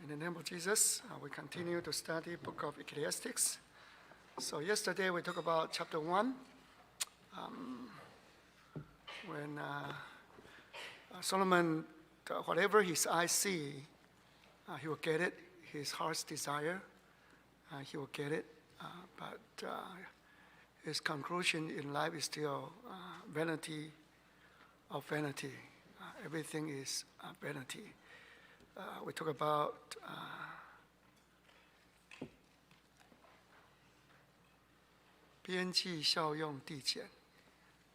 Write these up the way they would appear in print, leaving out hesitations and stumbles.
In the name of Jesus, we continue to study book of Ecclesiastes. So yesterday we talked about chapter 1, when Solomon, whatever his eyes see, he will get it, his heart's desire, he will get it, but his conclusion in life is still vanity of vanity. Everything is vanity. We talk about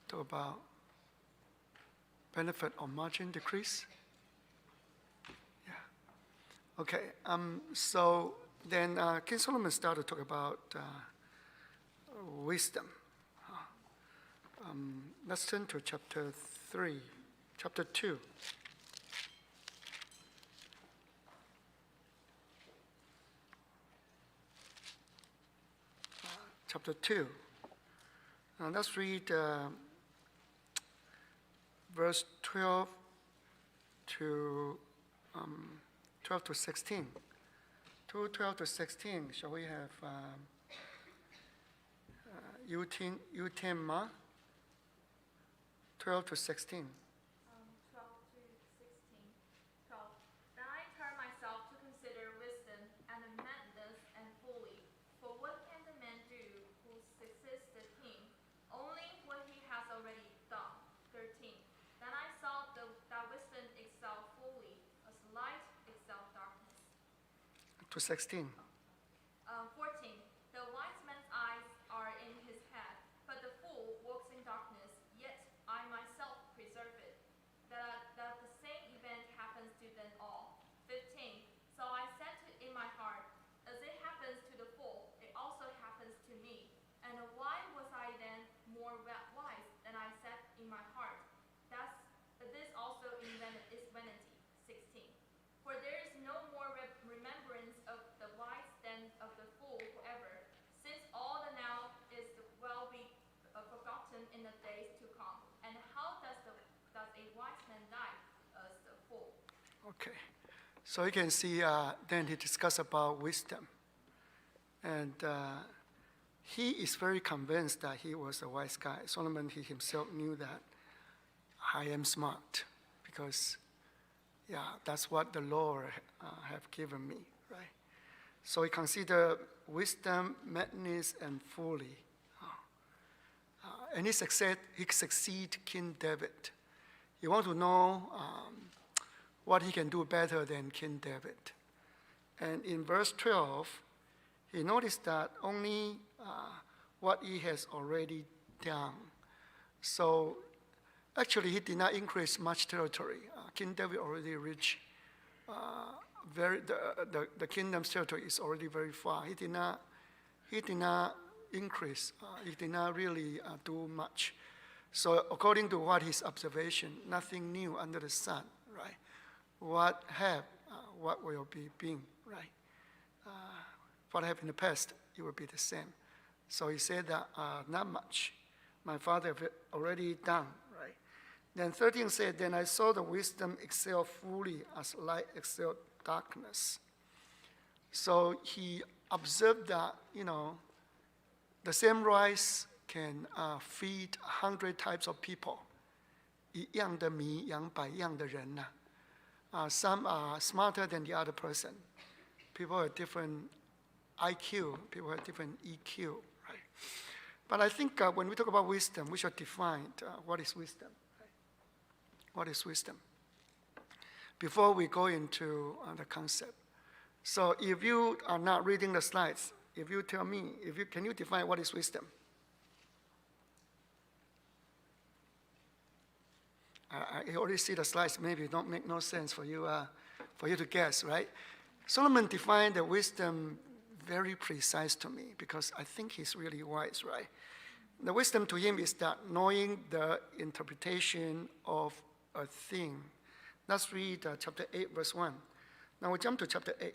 talk about benefit or margin decrease. Yeah. Okay. So then King Solomon started to talk about wisdom. Let's turn to chapter 2. Chapter 2. Let's read verse 12 to 16. 12 to 16. Shall we have Utima? 12 to 16. 12 to 16. 12. Then I turn myself to consider wisdom and madness and folly. For what can the man do who succeeds the king? Only what he has already done. 13. Then I saw that wisdom excels folly, as light excels darkness. To 16. 14. The wise man's eyes are in his head, but the fool walks in darkness. Yet I myself preserve it. That the same event happens to them all. 15. So I said in my heart, as it happens to the fool, it also happens to me. And why was I then more wise than I said in my heart? This also is vanity. 16. For there is no more remembrance of the wise than of the fool forever, since all the now will be forgotten in the days to come. And how does a wise man die as the fool? Okay. So you can see then he discussed about wisdom. And he is very convinced that he was a wise guy. Solomon, he himself knew that I am smart because, that's what the Lord have given me, right? So he considered wisdom, madness, and folly. And he succeed King David. You want to know what he can do better than King David. And in verse 12, he noticed that only what he has already done. So actually, he did not increase much territory. King David already reached the kingdom's territory is already very far. He did not increase. He did not really do much. So according to what his observation, nothing new under the sun, right? What will be being, right? What happened in the past, it will be the same. So he said that not much. My father have already done, right? Then 13 said, then I saw the wisdom excel fully as light excel darkness. So he observed that, the same rice can feed 100 types of people. 一样的米养百样的人呐。Some are smarter than the other person. People have different IQ. People have different EQ, right? But I think when we talk about wisdom, we should define what is wisdom. Right? What is wisdom? Before we go into the concept. So if you are not reading the slides, if you tell me, can you define what is wisdom? I already see the slides. Maybe it don't make no sense for you to guess, right? Solomon defined the wisdom very precise to me because I think he's really wise, right? The wisdom to him is that knowing the interpretation of a thing. Let's read chapter 8, verse 1. Now we jump to chapter 8.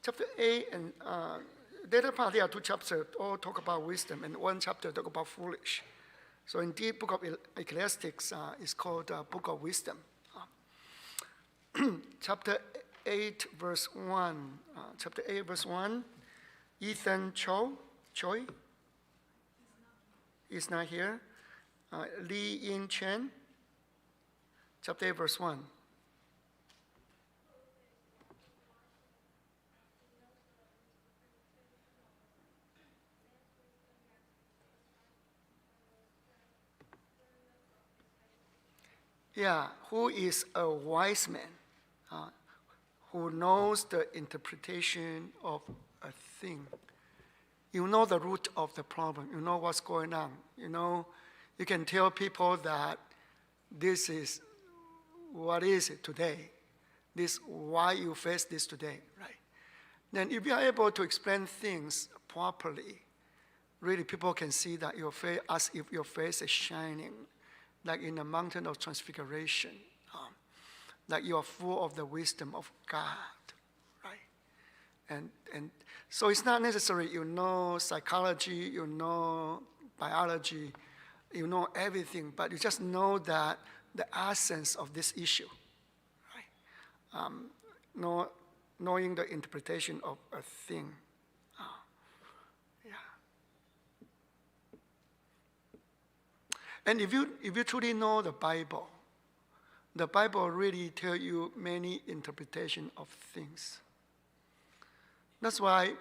Chapter 8 and later part, there are 2 chapters all talk about wisdom, and 1 chapter talk about foolish. So indeed, book of Ecclesiastes is called Book of Wisdom. Chapter 8, verse 1. Chapter 8, verse 1. Ethan Choi is not here. Lee In Chen, chapter 8, verse 1. Yeah, who is a wise man, who knows the interpretation of a thing. You know the root of the problem. You know what's going on. You know, you can tell people that this is what is it today. This why you face this today, right? Then if you are able to explain things properly, really people can see that your face, as if your face is shining, like in the mountain of transfiguration, like you are full of the wisdom of God, right? And so it's not necessary you know psychology, you know biology, you know everything, but you just know that the essence of this issue, right? Knowing the interpretation of a thing. And if you truly know the Bible really tells you many interpretations of things. That's why,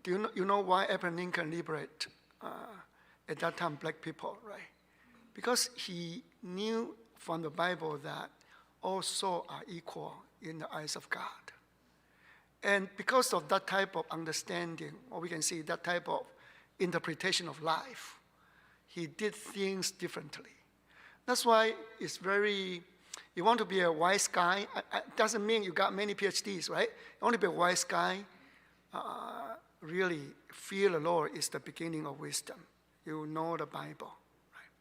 you know why Abraham Lincoln liberated at that time black people, right? Because he knew from the Bible that all souls are equal in the eyes of God. And because of that type of understanding, or we can see that type of interpretation of life, he did things differently. That's why it's very, you want to be a wise guy, doesn't mean you got many PhDs, right? You want to be a wise guy, really fear the Lord is the beginning of wisdom. You know the Bible, right?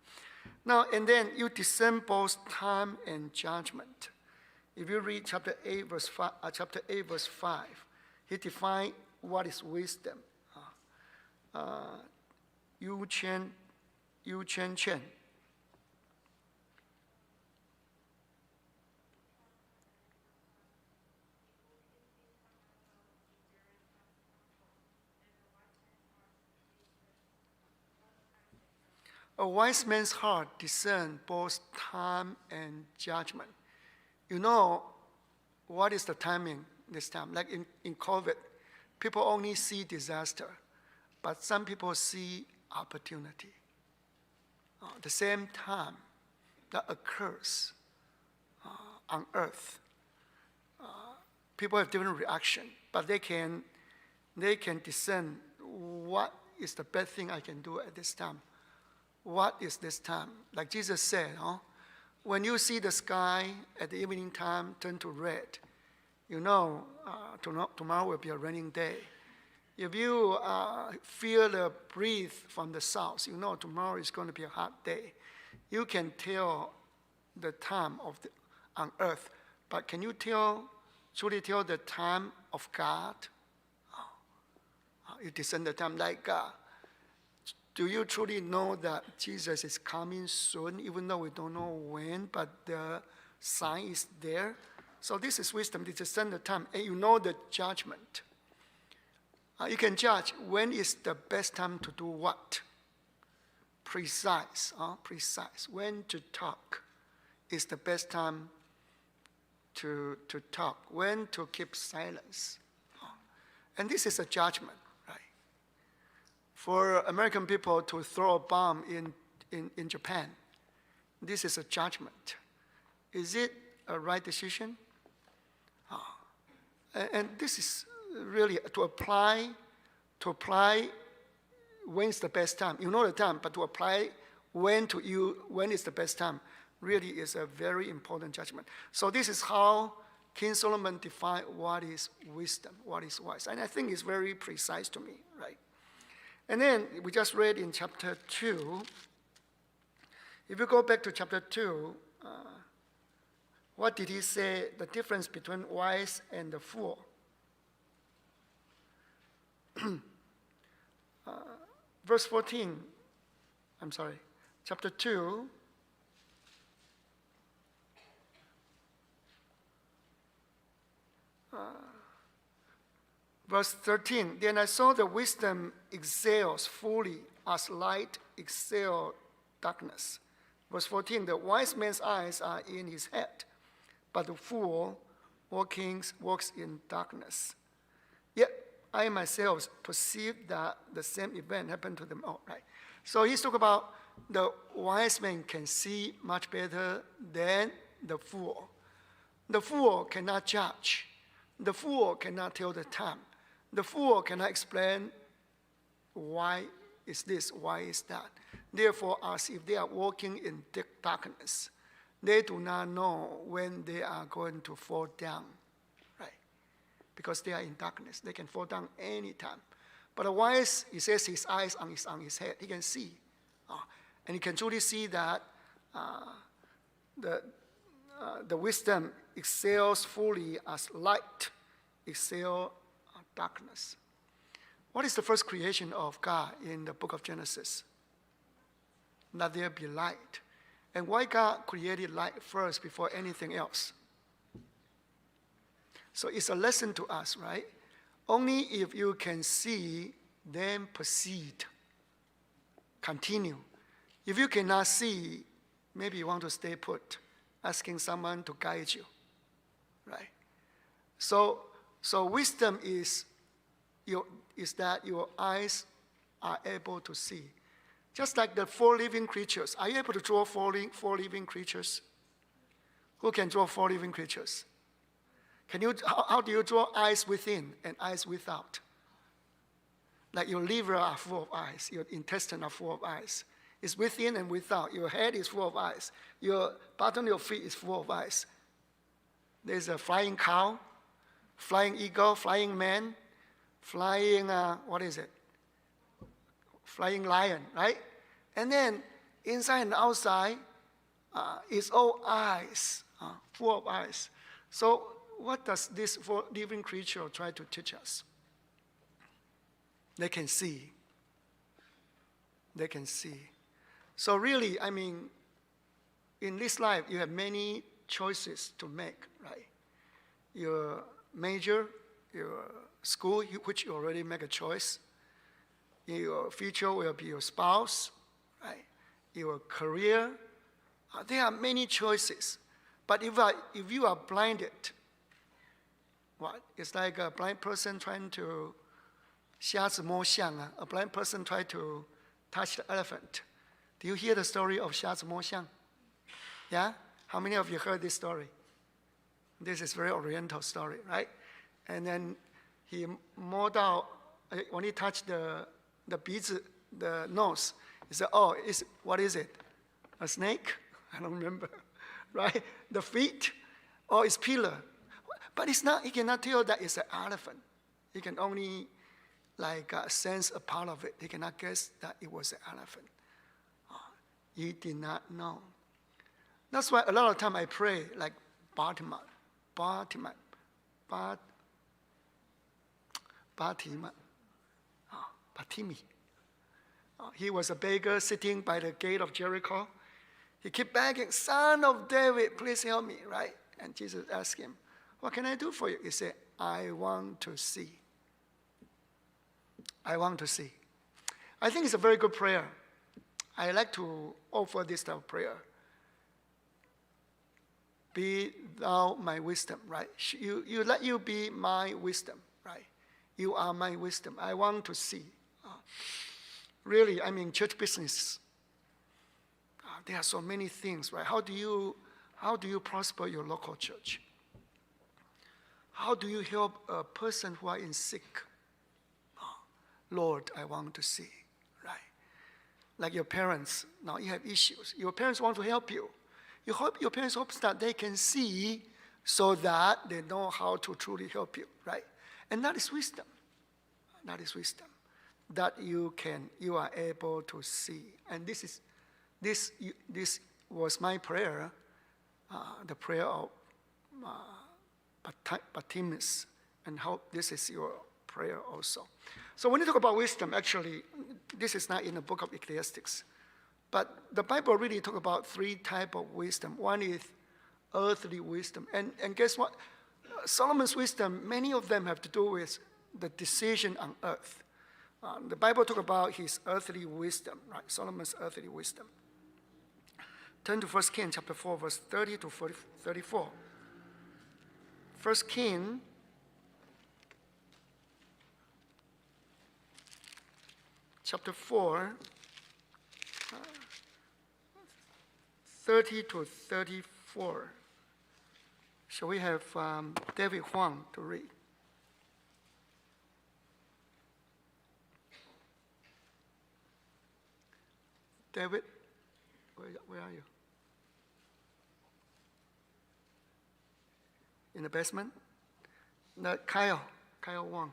Now, and then you discern both time and judgment. If you read chapter 8, verse 5, he defined what is wisdom. Yu Chen. A wise man's heart discerns both time and judgment. You know what is the timing this time? Like in COVID, people only see disaster, but some people see opportunity. The same time that occurs on earth, people have different reaction, but they can discern what is the best thing I can do at this time. What is this time? Like Jesus said, when you see the sky at the evening time turn to red, you know tomorrow will be a raining day. If you feel the breeze from the south, you know tomorrow is going to be a hot day. You can tell the time on earth, but can you truly tell the time of God? You discern the time like God. Do you truly know that Jesus is coming soon, even though we don't know when, but the sign is there? So this is wisdom, to discern the time, and you know the judgment. You can judge when is the best time to do what. Precise. When to talk is the best time to talk. When to keep silence. And this is a judgment, right? For American people to throw a bomb in Japan, this is a judgment. Is it a right decision? And this is really to apply when is the best time. You know the time, but to apply when is the best time really is a very important judgment. So this is how King Solomon defined what is wisdom, what is wise. And I think it's very precise to me, right? And then we just read in chapter 2. If you go back to chapter 2, what did he say the difference between wise and the fool? Verse 14, chapter 2. Verse 13, then I saw the wisdom excels fully as light excels darkness. Verse 14, the wise man's eyes are in his head, but the fool walks in darkness. Yet I myself perceive that the same event happened to them all, right? So he's talking about the wise man can see much better than the fool. The fool cannot judge. The fool cannot tell the time. The fool cannot explain why is this, why is that. Therefore, as if they are walking in thick darkness, they do not know when they are going to fall down, right? Because they are in darkness. They can fall down anytime. But the wise, he says his eyes on his head. He can see. And he can truly see that the wisdom excels fully as light excels darkness. What is the first creation of God in the book of Genesis? Let there be light. And why God created light first before anything else? So it's a lesson to us, right? Only if you can see, then proceed. Continue. If you cannot see, maybe you want to stay put, asking someone to guide you, right? So wisdom is that your eyes are able to see. Just like the 4 living creatures. Are you able to draw four living creatures? Who can draw 4 living creatures? How do you draw eyes within and eyes without? Like your liver are full of eyes. Your intestine are full of eyes. It's within and without. Your head is full of eyes. Your bottom of your feet is full of eyes. There's a flying cow, flying eagle, flying man, flying, flying lion, right? And then inside and outside, it's all eyes, full of eyes. So what does this 4 living creature try to teach us? They can see. They can see. So really, in this life, you have many choices to make, right? Your major, your school, which you already make a choice. Your future will be your spouse, right? Your career. There are many choices. But if you are blinded, what? It's like a blind person trying to 瞎子摸象, a blind person trying to touch the elephant. Do you hear the story of 瞎子摸象? Yeah? How many of you heard this story? This is very oriental story, right? And then he mowed out, when he touched the nose, he said, oh, what is it? A snake? I don't remember, right? The feet? Oh, it's pillar. But it's not, he cannot tell that it's an elephant. He can only sense a part of it. He cannot guess that it was an elephant. He did not know. That's why a lot of time I pray like Bartimaeus. He was a beggar sitting by the gate of Jericho. He kept begging, Son of David, please help me, right? And Jesus asked him, what can I do for you? He said, I want to see. I want to see. I think it's a very good prayer. I like to offer this type of prayer. Be thou my wisdom, right? Let you be my wisdom, right? You are my wisdom. I want to see. Really, church business. There are so many things, right? How do you prosper your local church? How do you help a person who are in sick? Lord, I want to see, right? Like your parents, now you have issues. Your parents want to help you. Your parents hope that they can see so that they know how to truly help you, right? And that is wisdom. That is wisdom. That you are able to see. And this was my prayer, the prayer of Bartimaeus, and how this is your prayer also. So when you talk about wisdom, actually, this is not in the book of Ecclesiastes. But the Bible really talks about 3 types of wisdom. One is earthly wisdom. And guess what? Solomon's wisdom, many of them have to do with the decision on earth. The Bible talks about his earthly wisdom, right? Solomon's earthly wisdom. Turn to 1 Kings chapter 4, verse 30 to 34. 1 Kings chapter 4, 30 to 34. Shall we have David Hwang to read? David, where are you? In the basement? No, Kyle Wang.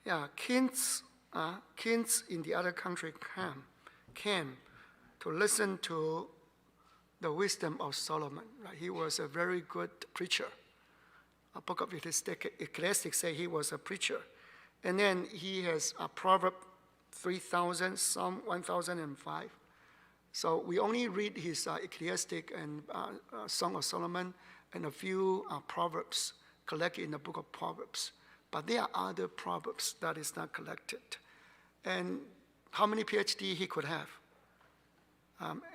Yeah, kings in the other country came to listen to the wisdom of Solomon. Right? He was a very good preacher. A book of Ecclesiastes say he was a preacher. And then he has a Proverb 3,000, Psalm 1,005. So we only read his Ecclesiastes and Song of Solomon and a few Proverbs collected in the book of Proverbs. But there are other proverbs that is not collected. And how many PhD he could have?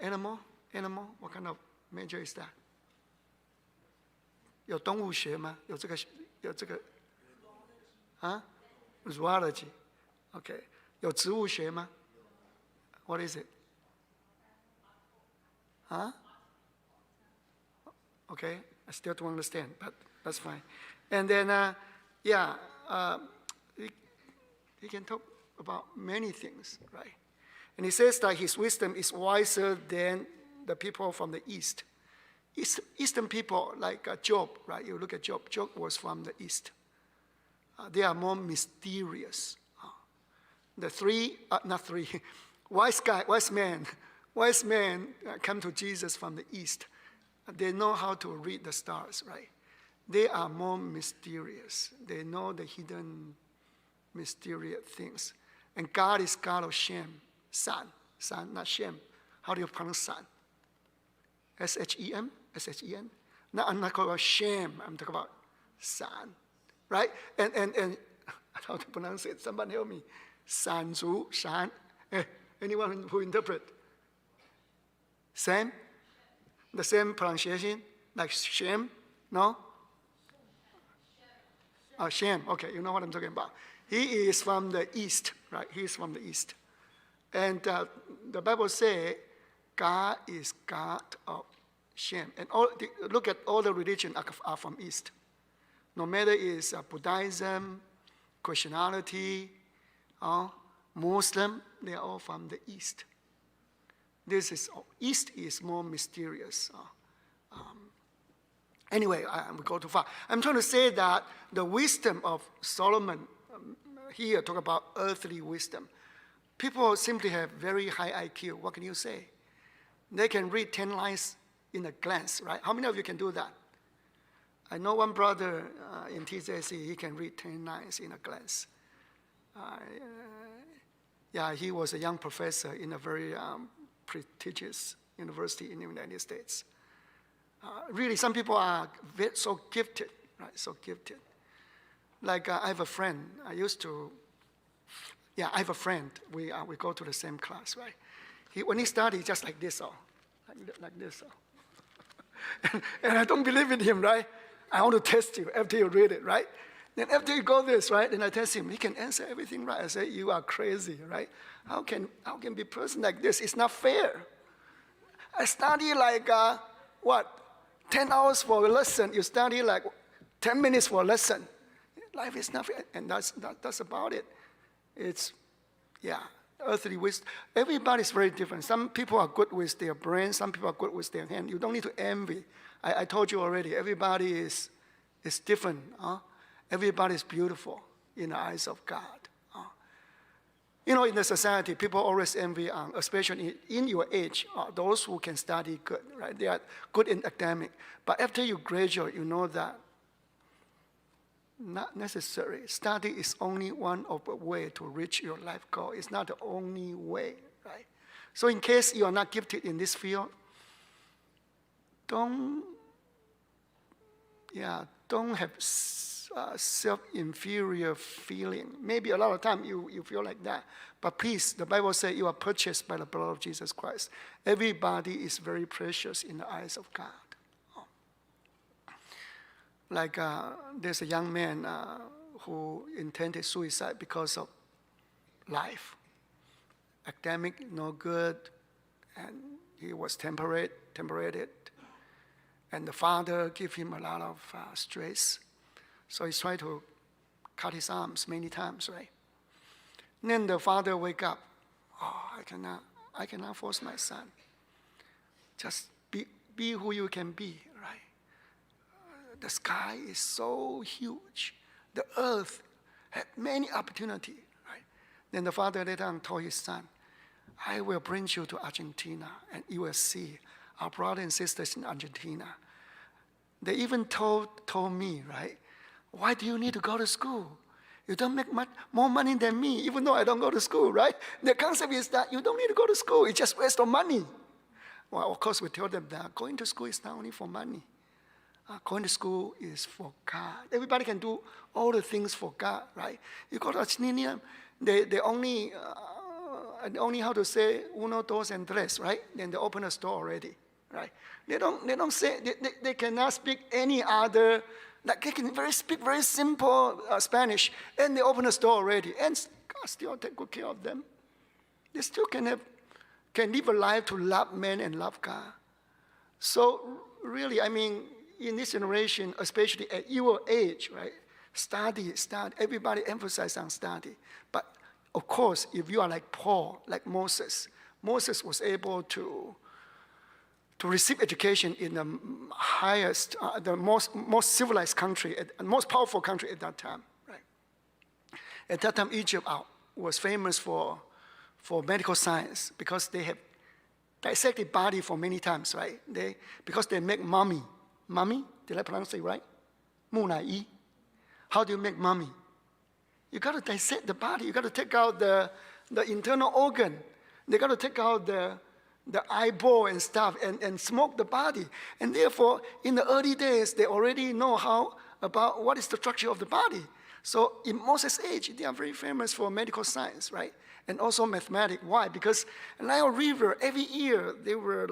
Animal? What kind of major is that? 有动物学吗？有这个啊 ？Zoology. Okay. 有植物学吗 ？What is it? Huh? Okay. I still don't understand, but that's fine. And then. He can talk about many things, right? And he says that his wisdom is wiser than the people from the East. Eastern people, like Job, right? You look at Job. Job was from the East. They are more mysterious. Wise men come to Jesus from the East. They know how to read the stars, right? They are more mysterious. They know the hidden, mysterious things. And God is God of Shem, son, not Shem. How do you pronounce son? S-H-E-M? S-H-E-N? No, I'm not talking about Shem. I'm talking about son, right? And how to pronounce it? Somebody help me. Sanzu, Shan. Anyone who interpret? Same? The same pronunciation? Like Shem? No? Shem, okay, you know what I'm talking about. He is from the East, right? He is from the East. And the Bible says God is God of Shem. And look at all the religions are from East. No matter is Buddhism, Christianity, Muslim, they are all from the East. East is more mysterious. Anyway, we go too far. I'm trying to say that the wisdom of Solomon, here talk about earthly wisdom. People simply have very high IQ. What can you say? They can read 10 lines in a glance, right? How many of you can do that? I know one brother in TJC, he can read 10 lines in a glance. He was a young professor in a very prestigious university in the United States. Really, some people are so gifted, right? So gifted. Like I have a friend. I have a friend. We go to the same class, right? When he studied, just like this, like this. And I don't believe in him, right? I want to test you after you read it, right? Then after you go this, right? Then I test him. He can answer everything right. I say, you are crazy, right? How can be a person like this? It's not fair. I study like 10 hours for a lesson. You study like 10 minutes for a lesson. Life is not fair, and that's about it. It's, yeah, earthly wisdom. Everybody's very different. Some people are good with their brain. Some people are good with their hand. You don't need to envy. I told you already, everybody is different. Everybody is beautiful in the eyes of God. You know, in the society, people always envy, especially in your age, those who can study good, right? They are good in academic. But after you graduate, you know that not necessary. Study is only one of the way to reach your life goal. It's not the only way, right? So in case you are not gifted in this field, don't have self-inferior feeling. Maybe a lot of time you feel like that. But please, the Bible says you are purchased by the blood of Jesus Christ. Everybody is very precious in the eyes of God. Like there's a young man who intended suicide because of life. Academic, no good, and he was temperated. And the father gave him a lot of stress. So he tried to cut his arms many times, right? And then the father wake up. I cannot force my son. Just be who you can be, right? The sky is so huge. The earth had many opportunities, right? Then the father later on told his son, I will bring you to Argentina, and you will see our brothers and sisters in Argentina. They even told me, right? Why do you need to go to school? You don't make more money than me, even though I don't go to school, right? The concept is that you don't need to go to school. It's just waste of money. Well, of course, we tell them that going to school is not only for money. Going to school is for God. Everybody can do all the things for God, right? You go to Argentina, they only how to say uno, dos, and tres, right? Then they open a store already, right? They don't say they cannot speak any other. Like they can speak very simple Spanish, and they open a store already, and God still take good care of them. They still can live a life to love men and love God. So really, I mean, in this generation, especially at your age, right? Study. Everybody emphasizes on study. But of course, if you are like Paul, like Moses was able to receive education in the highest, the most civilized country, most powerful country at that time, right? At that time, Egypt was famous for medical science because they have dissected body for many times, right? Because they make mummy. Mummy, did I pronounce it right? 木乃伊. How do you make mummy? You got to dissect the body. You got to take out the internal organ. They got to take out the eyeball and stuff and smoke the body. And therefore, in the early days, they already know about what is the structure of the body. So in Moses' age, they are very famous for medical science, right? And also mathematics. Why? Because Nile River, every year, they were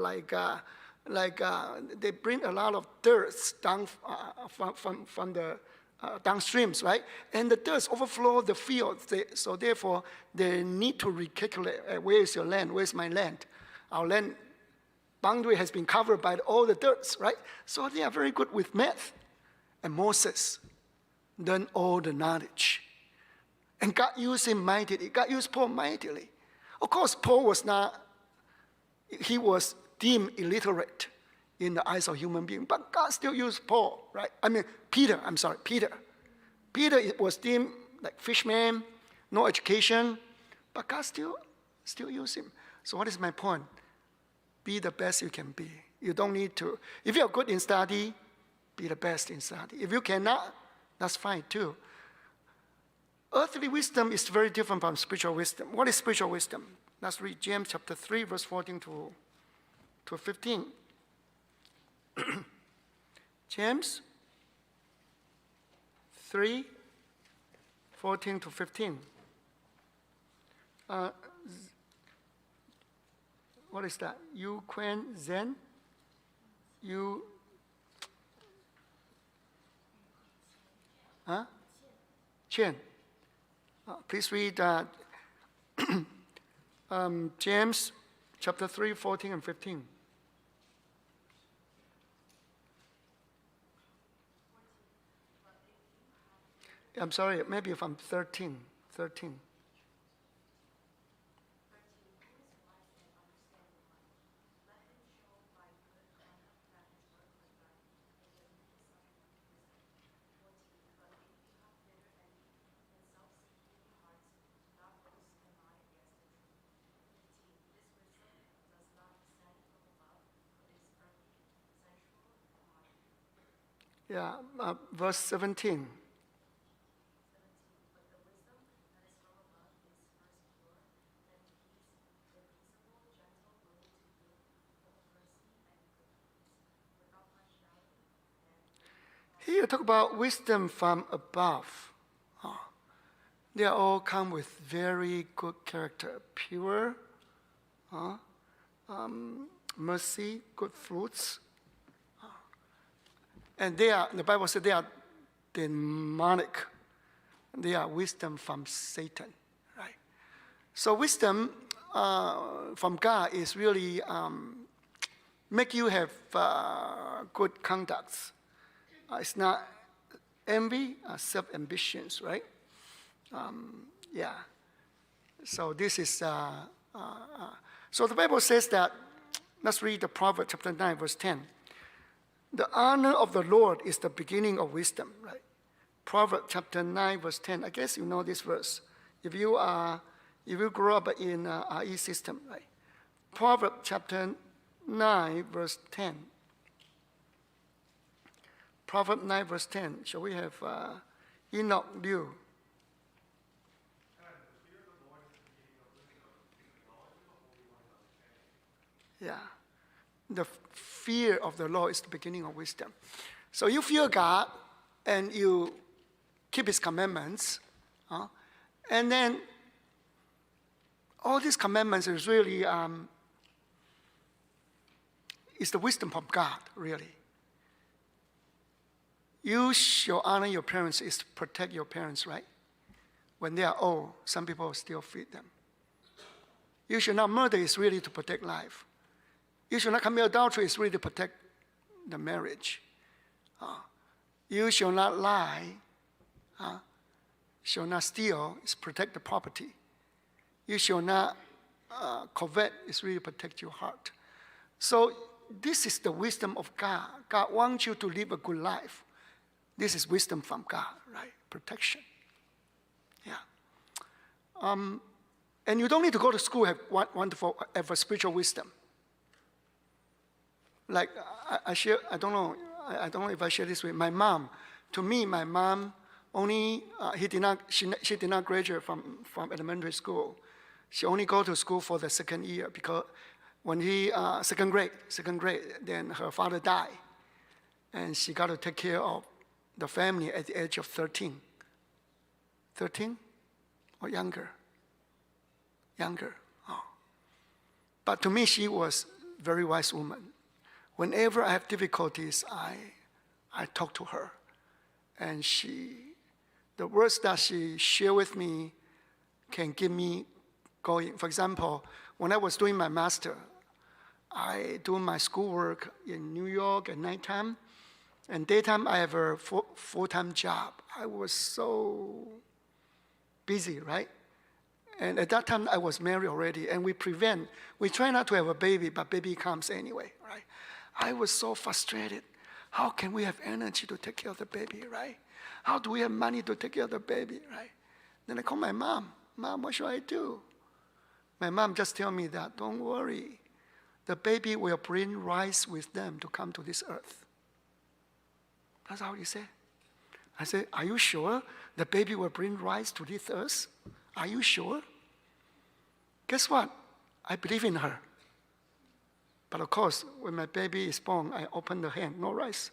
they bring a lot of dirt down from the downstreams, right? And the dirt overflow the field. So therefore, they need to recalculate, where is your land? Where is my land? Our land boundary has been covered by all the dirt, right? So they are very good with math. And Moses learned all the knowledge. And God used him mightily. God used Paul mightily. Of course, Paul was deemed illiterate in the eyes of human beings. But God still used Paul, right? Peter. Peter was deemed like fishman, no education. But God still used him. So what is my point? Be the best you can be. You don't need to. If you are good in study, be the best in study. If you cannot, that's fine too. Earthly wisdom is very different from spiritual wisdom. What is spiritual wisdom? Let's read James chapter 3, verse 14 to 15. James 3, 14 to 15. What is that? Yu Quan Zen? Chen. Please read James chapter 3, 14 and 15. I'm sorry, maybe from 13. Yeah, verse 17. Here talk about wisdom from above. They all come with very good character, pure, mercy, good fruits. And the Bible said they are demonic. They are wisdom from Satan, right? So wisdom from God is really make you have good conducts. It's not envy, self-ambitions, right? Yeah. So this is, so the Bible says that, let's read the Proverbs chapter 9, verse 10. The honor of the Lord is the beginning of wisdom, right? Proverbs chapter 9, verse 10. I guess you know this verse. If you grew up in RE system, right? Proverbs chapter 9, verse 10. Proverbs 9, verse 10. Shall we have Enoch Liu? Yeah. The fear of the Lord is the beginning of wisdom. So you fear God and you keep His commandments. And then all these commandments is really is the wisdom from God, really. You shall honor your parents is to protect your parents, right? When they are old, some people still feed them. You should not murder is really to protect life. You should not commit adultery is really to protect the marriage. You shall not lie, shall not steal is protect the property. You shall not covet is really protect your heart. So this is the wisdom of God. God wants you to live a good life. This is wisdom from God, right? Protection. Yeah. And you don't need to go to school have have a spiritual wisdom. Like I don't know if I share this with my mom. To me, my mom only she did not graduate from elementary school. She only go to school for the second year because when second grade, then her father died, and she got to take care of the family at the age of 13. 13 or younger? Younger. Oh. But to me, she was a very wise woman. Whenever I have difficulties, I talk to her. And the words that she shared with me can give me going. For example, when I was doing my master, I do my schoolwork in New York at nighttime. And daytime, I have a full-time job. I was so busy, right? And at that time, I was married already. And we try not to have a baby, but baby comes anyway, right? I was so frustrated. How can we have energy to take care of the baby, right? How do we have money to take care of the baby, right? Then I call my mom. Mom, what should I do? My mom just tell me that, don't worry. The baby will bring rice with them to come to this earth. That's how he said. I said, are you sure the baby will bring rice to this earth? Are you sure? Guess what? I believe in her. But of course, when my baby is born, I open the hand, no rice.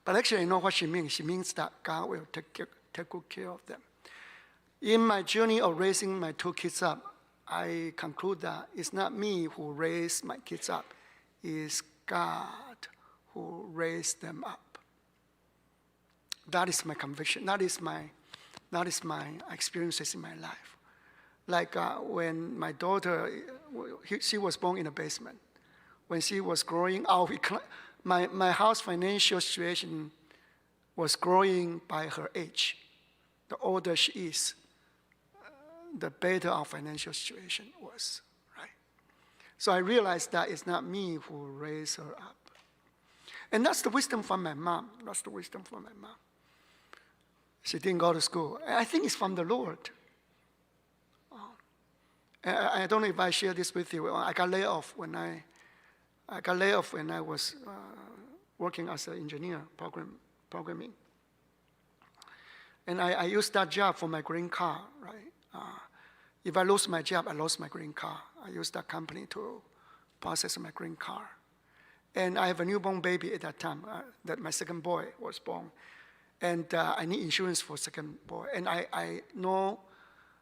But actually, I know what she means. She means that God will take good care of them. In my journey of raising my two kids up, I conclude that it's not me who raised my kids up. It's God who raised them up. That is my conviction. That is my experiences in my life. Like when my daughter, she was born in a basement. When she was growing out, my house financial situation was growing by her age. The older she is, the better our financial situation was, right? So I realized that it's not me who raised her up. And that's the wisdom from my mom. That's the wisdom from my mom. She didn't go to school. I think it's from the Lord. I don't know if I share this with you. I got laid off when I got laid off when I was working as an engineer, programming. And I used that job for my green card, right? If I lose my job, I lost my green card. I used that company to process my green card. And I have a newborn baby at that time, that my second boy was born. And I need insurance for second boy. And I know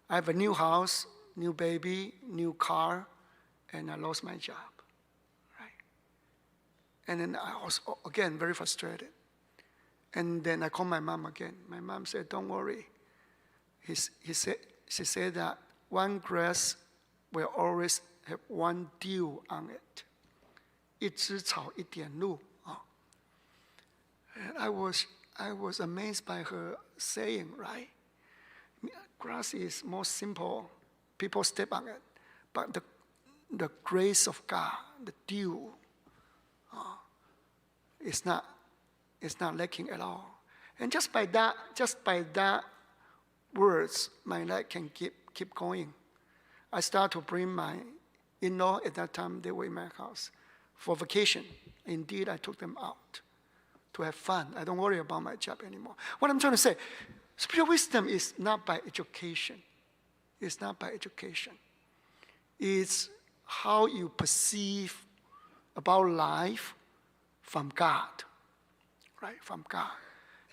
I have a new house, new baby, new car, and I lost my job, right? And then I was, again, very frustrated. And then I called my mom again. My mom said, don't worry. She said that one grass will always have one dew on it. 一枝草一点露. And I was amazed by her saying, right? Grass is more simple. People step on it. But the grace of God, the dew, is not lacking at all. And just by that words, my life can keep going. I start to bring my in-law at that time, they were in my house for vacation. Indeed, I took them out to have fun. I don't worry about my job anymore. What I'm trying to say, spiritual wisdom is not by education. It's not by education. It's how you perceive about life from God, right? From God.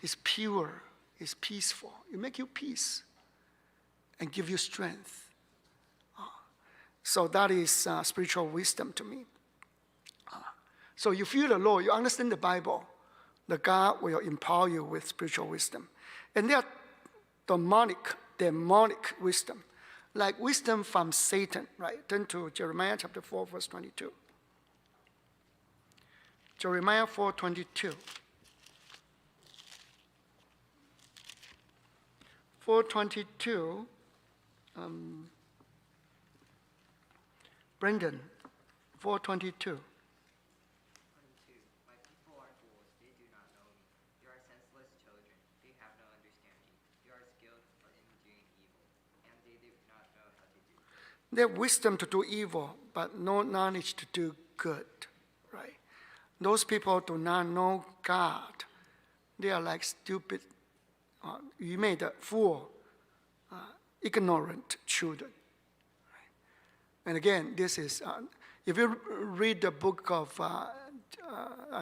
It's pure, it's peaceful. It makes you peace and give you strength. So that is spiritual wisdom to me. So you feel the Lord, you understand the Bible, the God will empower you with spiritual wisdom. And there are demonic wisdom, like wisdom from Satan, right? Turn to Jeremiah chapter 4, verse 22. Jeremiah 4:22. 4:22. Brendan, 4:22. My people are fools, they do not know me. You are senseless children, they have no understanding. You are skilled in doing evil, and they do not know how to do good. They have wisdom to do evil, but no knowledge to do good, right? Those people do not know God. They are like stupid, you made a fool, ignorant children. And again, this is, if you read the book of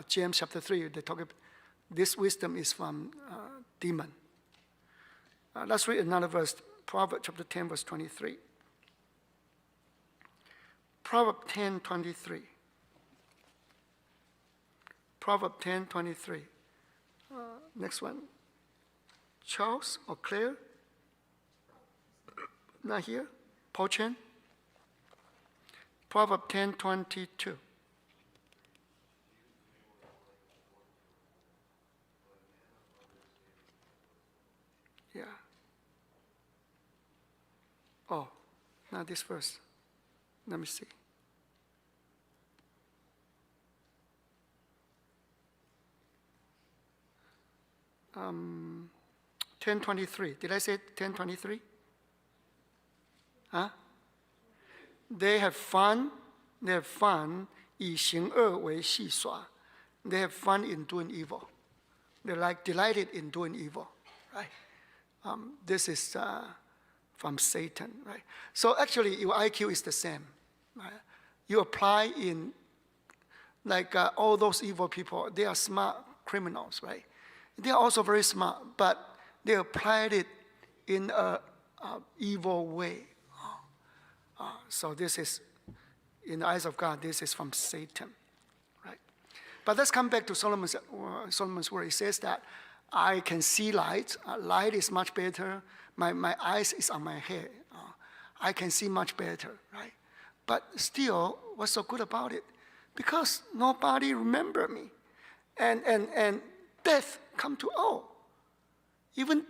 James chapter 3, they talk about this wisdom is from demon. Let's read another verse, Proverbs chapter 10, verse 23. Proverbs 10:23. Proverbs 10:23. Next one. Charles or Claire? Not here? Paul Chen? Proverbs 10:22. Yeah. Oh, not this verse. Let me see. Um, 10:23. Did I say 10:23? Huh? They have fun. They have fun. 以行恶为戏耍. They have fun in doing evil. They're like delighted in doing evil, right? This is from Satan, right? So actually, your IQ is the same. Right? You apply in, like all those evil people. They are smart criminals, right? They are also very smart, but they applied it in a evil way. So this is, in the eyes of God, this is from Satan, right? But let's come back to Solomon's word. He says that I can see light. Light is much better. My eyes is on my head. I can see much better, right? But still, what's so good about it? Because nobody remember me. And death come to all. Even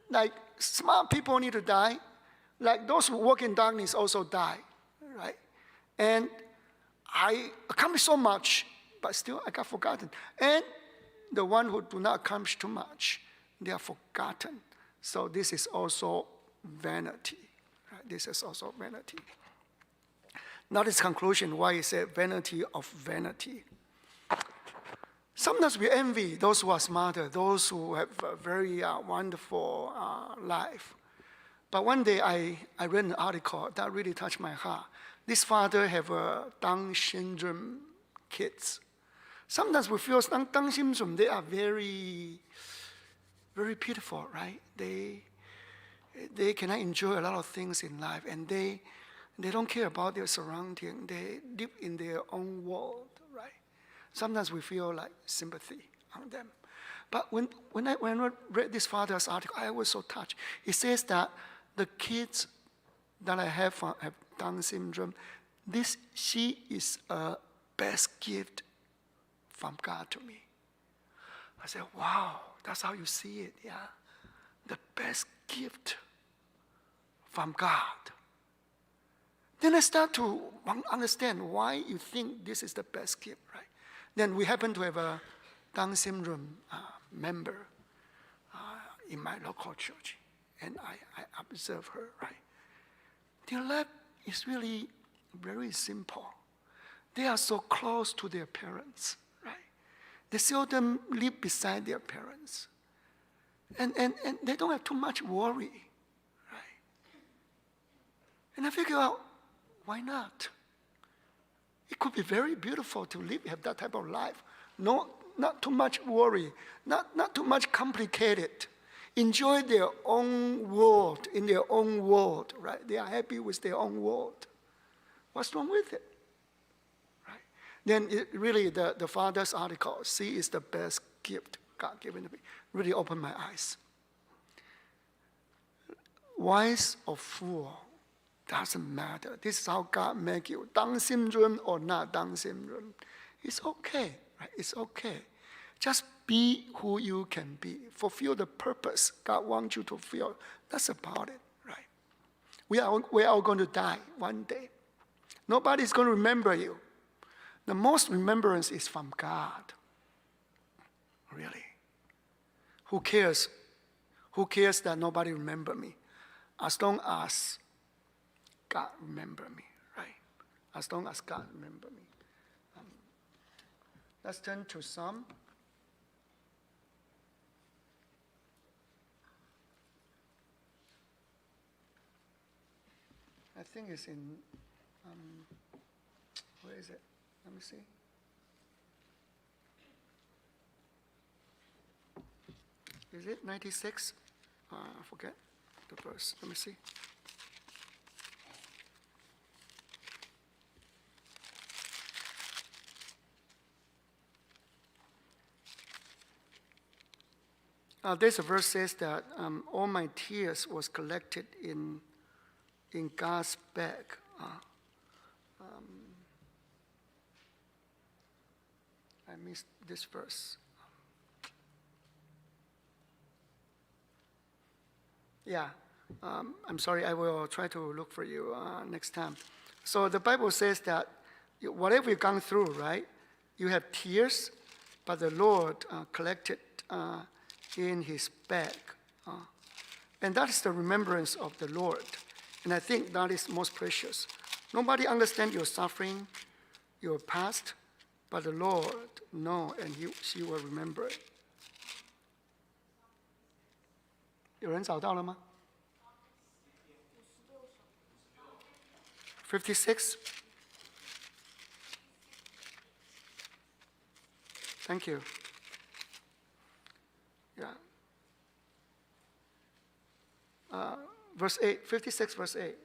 like smart people need to die. Like those who work in darkness also die, right? And I accomplished so much, but still I got forgotten. And the one who do not accomplish too much, they are forgotten. So this is also vanity. Right? This is also vanity. Not his conclusion, why he said vanity of vanity. Sometimes we envy those who are smarter, those who have a very wonderful life. But one day I read an article that really touched my heart. This father have Down syndrome kids. Sometimes we feel Down syndrome, they are very, very pitiful, right? They cannot enjoy a lot of things in life, and they don't care about their surrounding. They live in their own world, right? Sometimes we feel like sympathy on them. But when I read this father's article, I was so touched. He says that the kids that I have Down syndrome, she is a best gift from God to me. I said, wow, that's how you see it, yeah? The best gift from God. Then I start to understand why you think this is the best gift, right? Then we happen to have a Down syndrome member in my local church, and I observe her, right? Their life is really very simple. They are so close to their parents, right? They seldom live beside their parents. And they don't have too much worry, right? And I figure out, why not? It could be very beautiful to have that type of life. No, not too much worry, not too much complicated. Enjoy their own world, in their own world, right? They are happy with their own world. What's wrong with it? Right? Then really the father's article, "She is the best gift God given to me," really opened my eyes. Wise or fool, doesn't matter. This is how God make you. Down syndrome or not Down syndrome, it's okay, right? It's okay. Just be who you can be. Fulfill the purpose God wants you to fulfill. That's about it, right? We are all going to die one day. Nobody's going to remember you. The most remembrance is from God. Really. Who cares? Who cares that nobody remember me? As long as God remember me, right? As long as God remember me. Let's turn to Psalm. I think it's in, where is it? Let me see. Is it 96? I forget the verse. Let me see. There's a verse says that all my tears was collected in God's bag. I missed this verse. Yeah, I'm sorry, I will try to look for you next time. So the Bible says that whatever you've gone through, right, you have tears, but the Lord collected in his bag. And that is the remembrance of the Lord. And I think that is most precious. Nobody understands your suffering, your past, but the Lord knows, and she will remember it. 有人找到了吗 56. Thank you. Yeah. Verse 8, 56, verse 8.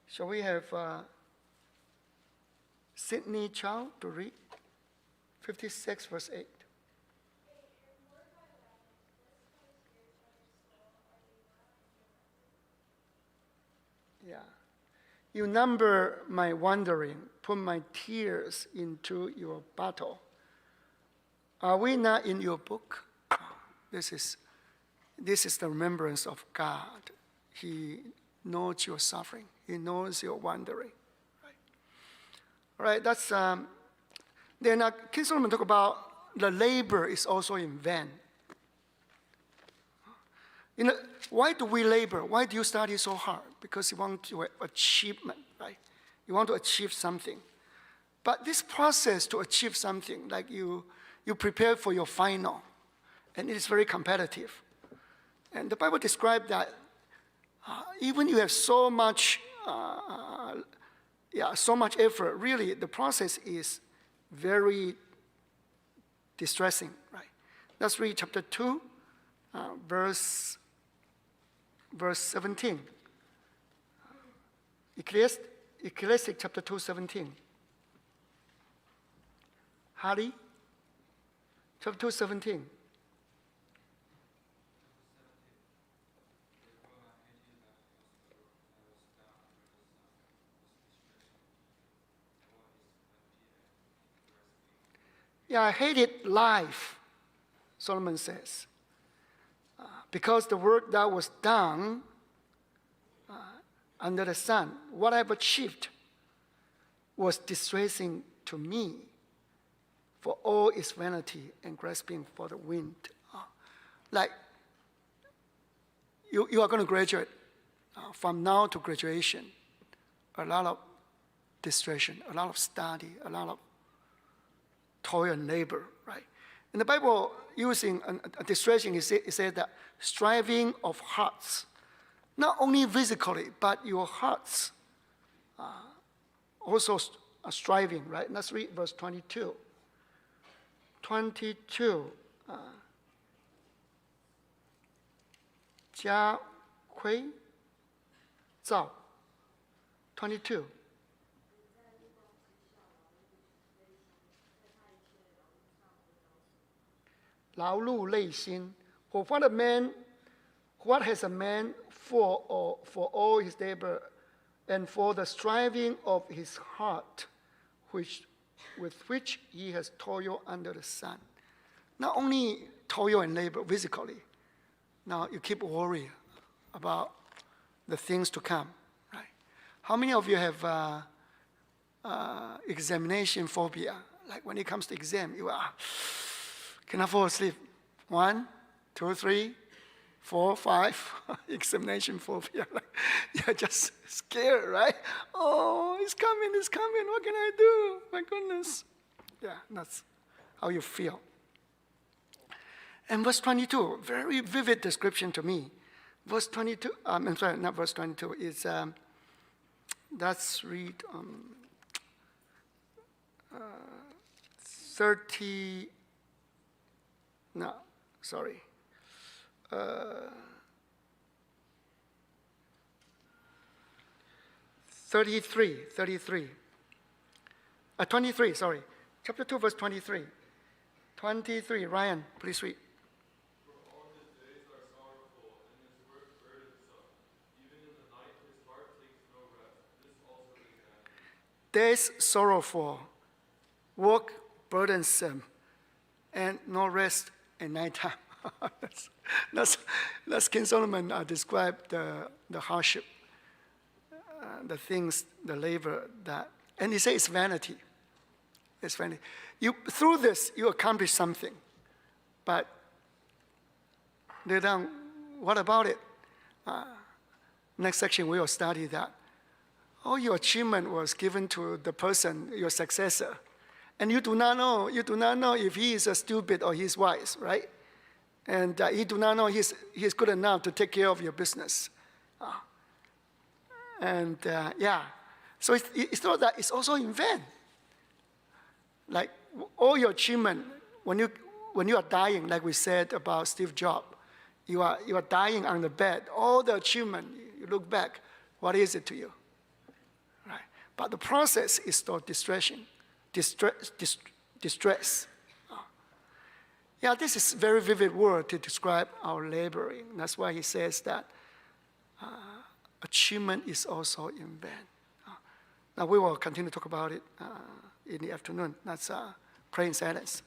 Shall we have Sydney Chow to read? 56, verse 8. Yeah. You number my wandering, put my tears into your bottle. Are we not in your book? This is the remembrance of God. He knows your suffering. He knows your wandering. Right? All right, that's, then King Solomon talk about the labor is also in vain. You know, why do we labor? Why do you study so hard? Because you want to achievement, right? You want to achieve something. But this process to achieve something, like you prepare for your final, and it is very competitive. And the Bible describes that even you have so much effort, really the process is very distressing, right? Let's read chapter 2, verse 17. Ecclesiastes chapter 2, 17. Hardy, chapter 2, 17. Yeah, I hated life, Solomon says, because the work that was done under the sun, what I've achieved was distressing to me, for all is vanity and grasping for the wind. Like, you are going to graduate. From now to graduation, a lot of distraction, a lot of study, a lot of toil and labor, right? In the Bible, using a distraction, it said that striving of hearts, not only physically, but your hearts also are striving, right? Let's read verse 22. 22, 家亏造 22. For what has a man for all his labor, and for the striving of his heart, with which he has toiled under the sun. Not only toil and labor physically, now you keep worrying about the things to come, right? How many of you have examination phobia? Like when it comes to exam, you cannot fall asleep. 1, 2, 3, 4, 5, examination phobia. You're just scared, right? Oh, it's coming, what can I do? My goodness. Yeah, that's how you feel. And verse 22, very vivid description to me. Verse 22, I'm sorry, not verse 22, it's, let's read 30, no, sorry. 23, sorry. Chapter 2, verse 23. 23, Ryan, please read. For all his days are sorrowful, and his work burdensome. Even in the night his heart takes no rest. This also is vanity. Days sorrowful, work burdensome, and no rest at nighttime. That's King Solomon described the hardship, the things, the labor that, and he says it's vanity. It's vanity. Through this, you accomplish something, but later on, what about it? Next section, we will study that. All your achievement was given to the person, your successor, and you do not know if he is stupid or he's wise, right? And you do not know he's good enough to take care of your business. So it's not that, it's also in vain. Like all your achievement, when you are dying, like we said about Steve Jobs, you are dying on the bed. All the achievement, you look back, what is it to you? Right? But the process is called distress. Yeah, this is very vivid word to describe our laboring. That's why he says that achievement is also in vain. Now we will continue to talk about it in the afternoon. Let's pray in silence.